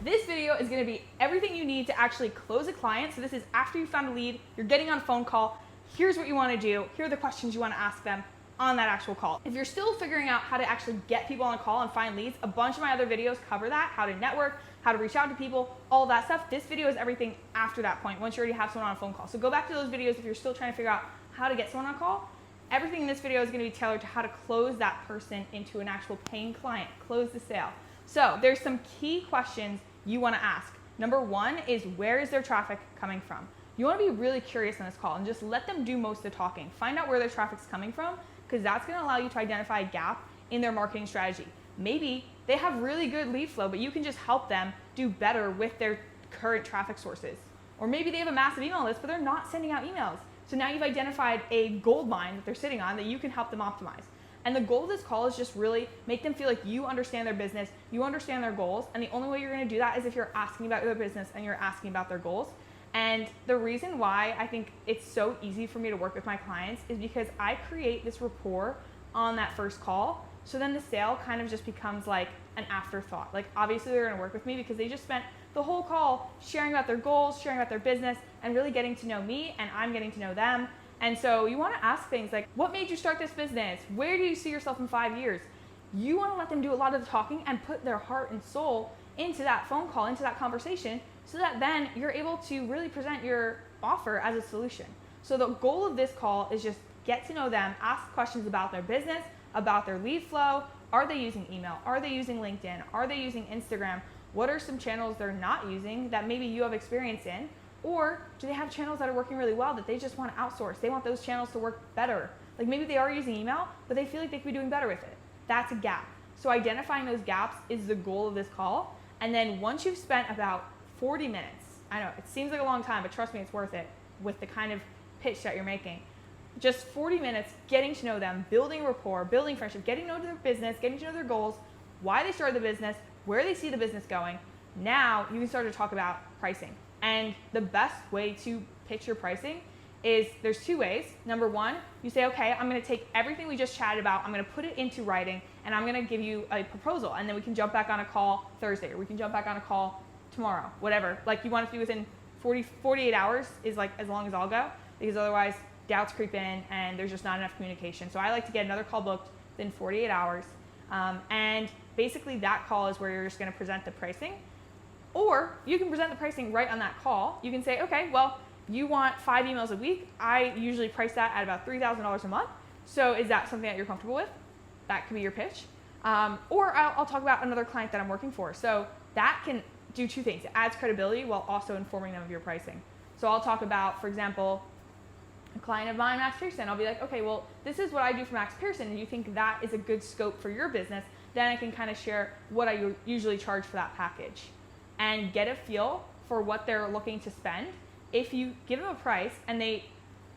This video is gonna be everything you need to actually close a client. So this is after you found a lead, you're getting on a phone call, here's what you wanna do, here are the questions you wanna ask them on that actual call. If you're still figuring out how to actually get people on a call and find leads, a bunch of my other videos cover that, how to network, how to reach out to people, all that stuff. This video is everything after that point, once you already have someone on a phone call. So go back to those videos if you're still trying to figure out how to get someone on a call. Everything in this video is gonna be tailored to how to close that person into an actual paying client, close the sale. So there's some key questions you wanna ask. Number one is, where is their traffic coming from? You wanna be really curious on this call and just let them do most of the talking. Find out where their traffic's coming from, because that's gonna allow you to identify a gap in their marketing strategy. Maybe they have really good lead flow, but you can just help them do better with their current traffic sources. Or maybe they have a massive email list, but they're not sending out emails. So now you've identified a gold mine that they're sitting on that you can help them optimize. And the goal of this call is just really make them feel like you understand their business, you understand their goals, and the only way you're gonna do that is if you're asking about their business and you're asking about their goals. And the reason why I think it's so easy for me to work with my clients is because I create this rapport on that first call. So then the sale kind of just becomes like an afterthought. Like obviously they're gonna work with me because they just spent the whole call sharing about their goals, sharing about their business, and really getting to know me, and I'm getting to know them. And so you wanna ask things like, what made you start this business? Where do you see yourself in 5 years? You wanna let them do a lot of the talking and put their heart and soul into that phone call, into that conversation, so that then you're able to really present your offer as a solution. So the goal of this call is just get to know them, ask questions about their business, about their lead flow. Are they using email? Are they using LinkedIn? Are they using Instagram? What are some channels they're not using that maybe you have experience in? Or do they have channels that are working really well that they just want to outsource? They want those channels to work better. Like maybe they are using email, but they feel like they could be doing better with it. That's a gap. So identifying those gaps is the goal of this call. And then once you've spent about 40 minutes, I know it seems like a long time, but trust me, it's worth it with the kind of pitch that you're making. Just 40 minutes getting to know them, building rapport, building friendship, getting to know their business, getting to know their goals, why they started the business, where they see the business going. Now you can start to talk about pricing. And the best way to pitch your pricing is there's two ways. Number one, you say, okay, I'm gonna take everything we just chatted about, I'm gonna put it into writing, and I'm gonna give you a proposal, and then we can jump back on a call Thursday, or we can jump back on a call tomorrow, whatever. Like you want it to be within 48 hours is like as long as I'll go, because otherwise doubts creep in and there's just not enough communication. So I like to get another call booked within 48 hours. And basically that call is where you're just gonna present the pricing. Or you can present the pricing right on that call. You can say, okay, well, you want 5 emails a week. I usually price that at about $3,000 a month. So is that something that you're comfortable with? That could be your pitch. Or I'll talk about another client that I'm working for. So that can do two things. It adds credibility while also informing them of your pricing. So I'll talk about, for example, a client of mine, Max Pearson. I'll be like, okay, well, this is what I do for Max Pearson, and you think that is a good scope for your business, then I can kind of share what I usually charge for that package and get a feel for what they're looking to spend. If you give them a price and they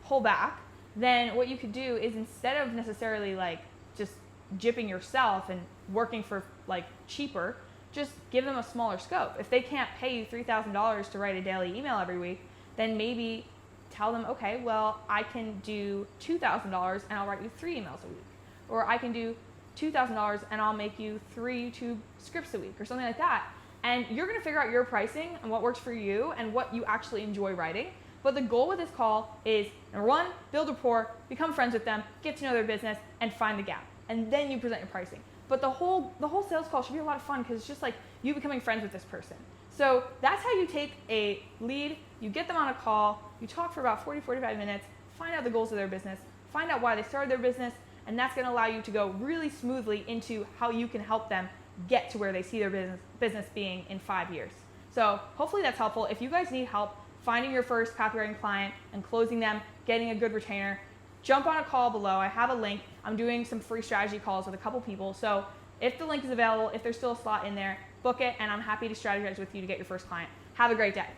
pull back, then what you could do is, instead of necessarily like just gypping yourself and working for like cheaper, just give them a smaller scope. If they can't pay you $3,000 to write a daily email every week, then maybe tell them, okay, well, I can do $2,000 and I'll write you 3 emails a week. Or I can do $2,000 and I'll make you 3 YouTube scripts a week, or something like that. And you're gonna figure out your pricing and what works for you and what you actually enjoy writing. But the goal with this call is, number one, build rapport, become friends with them, get to know their business, and find the gap. And then you present your pricing. But the whole sales call should be a lot of fun, because it's just like you becoming friends with this person. So that's how you take a lead, you get them on a call, you talk for about 40-45 minutes, find out the goals of their business, find out why they started their business, and that's gonna allow you to go really smoothly into how you can help them get to where they see their business being in 5 years. So hopefully that's helpful. If you guys need help finding your first copywriting client and closing them, getting a good retainer, jump on a call below. I have a link. I'm doing some free strategy calls with a couple people. So if the link is available, if there's still a slot in there, book it, and I'm happy to strategize with you to get your first client. Have a great day.